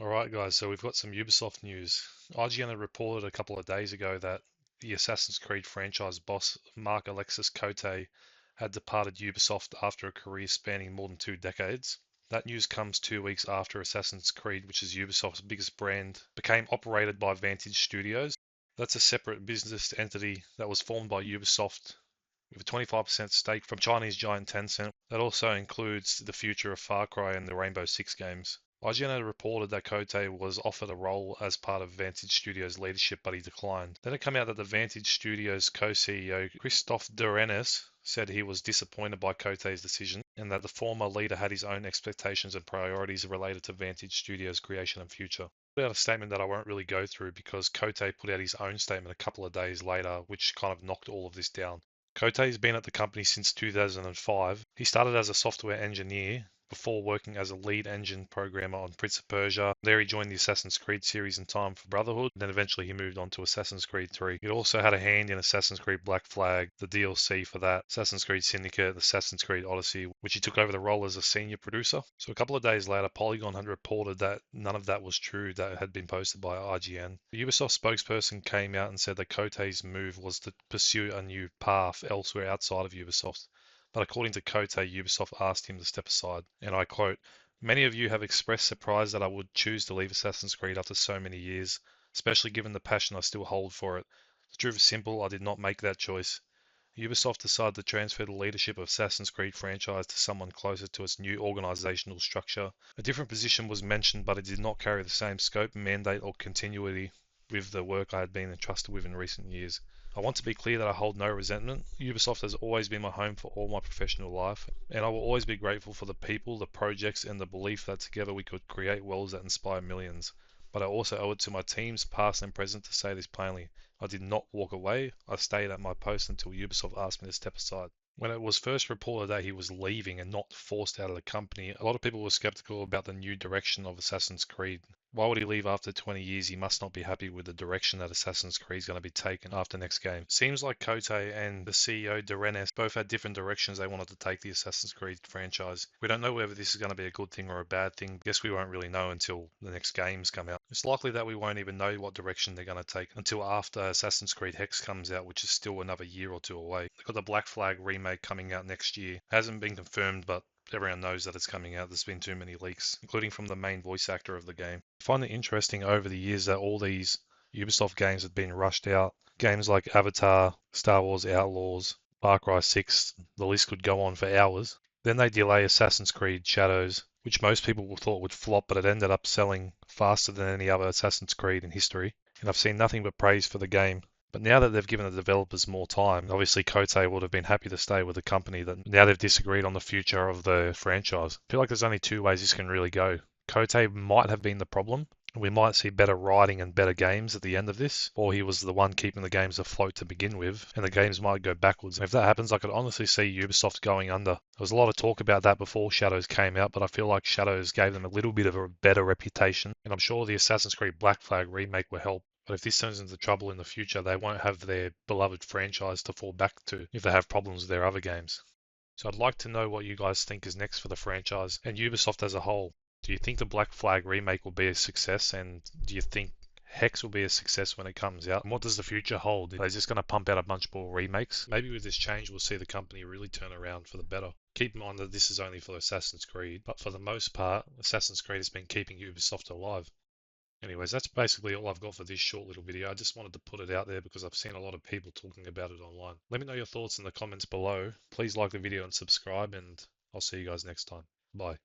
Alright guys, so we've got some Ubisoft news. IGN had reported a couple of days ago that the Assassin's Creed franchise boss Mark Alexis Cote had departed Ubisoft after a career spanning more than 2 decades. That news comes 2 weeks after Assassin's Creed, which is Ubisoft's biggest brand, became operated by Vantage Studios. That's a separate business entity that was formed by Ubisoft with a 25% stake from Chinese giant Tencent. That also includes the future of Far Cry and the Rainbow Six games. IGN had reported that Cote was offered a role as part of Vantage Studios' leadership, but he declined. Then it came out that the Vantage Studios co-CEO Christophe Durenes said he was disappointed by Cote's decision and that the former leader had his own expectations and priorities related to Vantage Studios' creation and future. Put out a statement that I won't really go through because Cote put out his own statement a couple of days later, which kind of knocked all of this down. Cote's been at the company since 2005. He started as a software engineer before working as a lead engine programmer on Prince of Persia. There he joined the Assassin's Creed series in time for Brotherhood, and then eventually he moved on to Assassin's Creed 3. He also had a hand in Assassin's Creed Black Flag, the DLC for that, Assassin's Creed Syndicate, Assassin's Creed Odyssey, which he took over the role as a senior producer. So a couple of days later, Polygon had reported that none of that was true that had been posted by IGN. The Ubisoft spokesperson came out and said that Cote's move was to pursue a new path elsewhere outside of Ubisoft. But according to Cote, Ubisoft asked him to step aside. And I quote, "Many of you have expressed surprise that I would choose to leave Assassin's Creed after so many years, especially given the passion I still hold for it. The truth is simple, I did not make that choice. Ubisoft decided to transfer the leadership of Assassin's Creed franchise to someone closer to its new organizational structure. A different position was mentioned, but it did not carry the same scope, mandate, or continuity with the work I had been entrusted with in recent years. I want to be clear that I hold no resentment. Ubisoft has always been my home for all my professional life, and I will always be grateful for the people, the projects, and the belief that together we could create worlds that inspire millions. But I also owe it to my teams, past and present, to say this plainly. I did not walk away. I stayed at my post until Ubisoft asked me to step aside." When it was first reported that he was leaving and not forced out of the company, a lot of people were skeptical about the new direction of Assassin's Creed. Why would he leave after 20 years? He must not be happy with the direction that Assassin's Creed is going to be taken after next game. Seems like Cote and the CEO Durenes both had different directions they wanted to take the Assassin's Creed franchise. We don't know whether this is going to be a good thing or a bad thing. Guess we won't really know until the next games come out. It's likely that we won't even know what direction they're going to take until after Assassin's Creed Hex comes out, which is still another year or two away. They've got the Black Flag remake coming out next year. Hasn't been confirmed, but everyone knows that it's coming out. There's been too many leaks, including from the main voice actor of the game. I find it interesting over the years that all these Ubisoft games have been rushed out. Games like Avatar, Star Wars Outlaws, Far Cry 6, the list could go on for hours. Then they delay Assassin's Creed Shadows, which most people thought would flop, but it ended up selling faster than any other Assassin's Creed in history. And I've seen nothing but praise for the game. But now that they've given the developers more time, obviously Cote would have been happy to stay with the company. That now they've disagreed on the future of the franchise. I feel like there's only two ways this can really go. Cote might have been the problem. We might see better writing and better games at the end of this, or he was the one keeping the games afloat to begin with, and the games might go backwards. And if that happens, I could honestly see Ubisoft going under. There was a lot of talk about that before Shadows came out, but I feel like Shadows gave them a little bit of a better reputation, and I'm sure the Assassin's Creed Black Flag remake will help. But if this turns into trouble in the future, they won't have their beloved franchise to fall back to if they have problems with their other games. So I'd like to know what you guys think is next for the franchise and Ubisoft as a whole. Do you think the Black Flag remake will be a success, and do you think Hex will be a success when it comes out? And what does the future hold? Are they just going to pump out a bunch more remakes? Maybe with this change we'll see the company really turn around for the better. Keep in mind that this is only for Assassin's Creed, but for the most part, Assassin's Creed has been keeping Ubisoft alive. Anyways, that's basically all I've got for this short little video. I just wanted to put it out there because I've seen a lot of people talking about it online. Let me know your thoughts in the comments below. Please like the video and subscribe, and I'll see you guys next time. Bye.